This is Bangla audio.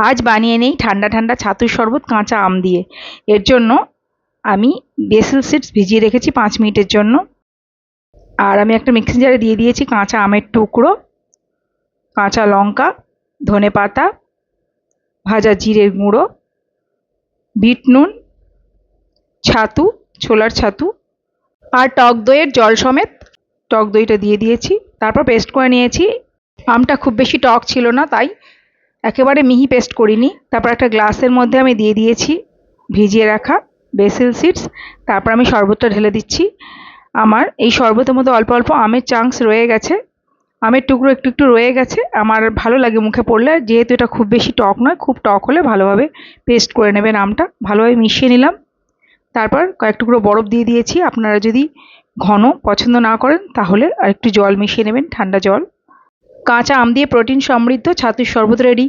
আজ বানিয়ে নেই ঠান্ডা ঠান্ডা ছাতুর শরবত কাঁচা আম দিয়ে। এর জন্য আমি বেসিল সিডস ভিজিয়ে রেখেছি 5 মিনিটের জন্য। আর আমি একটা মিক্সিং জারে দিয়ে দিয়েছি কাঁচা আমের টুকরো, কাঁচা লঙ্কা, ধনেপাতা, ভাজা জিরের গুঁড়ো, বিট নুন, ছাতু, ছোলার ছাতু আর টক দইয়ের জল সমেত টক দইটা দিয়ে দিয়েছি। তারপর পেস্ট করে নিয়েছি। আমটা খুব বেশি টক ছিল না, তাই একেবারে মিহি পেস্ট করিনি। তারপর একটা গ্লাসের মধ্যে আমি দিয়ে দিয়েছি ভিজিয়ে রাখা বেসিল সিডস। তারপর আমি শরবতটা ঢেলে দিচ্ছি। আমার এই শরবতের মধ্যে অল্প অল্প আমের চাংস রয়ে গেছে, আমের টুকরো একটু একটু রয়ে গেছে। আমার ভালো লাগে মুখে পড়লে, যেহেতু এটা খুব বেশি টক নয়, খুব টক হলে ভালোভাবে পেস্ট করে নেবেন আমটা। ভালোভাবে মিশিয়ে নিলাম। তারপর কয়েক টুকরো বরফ দিয়ে দিয়েছি। আপনারা যদি ঘন পছন্দ না করেন তাহলে আর একটু জল মিশিয়ে নেবেন, ঠান্ডা জল। কাঁচা আম দিয়ে প্রোটিন সমৃদ্ধ ছাতুর শরবত রেডি।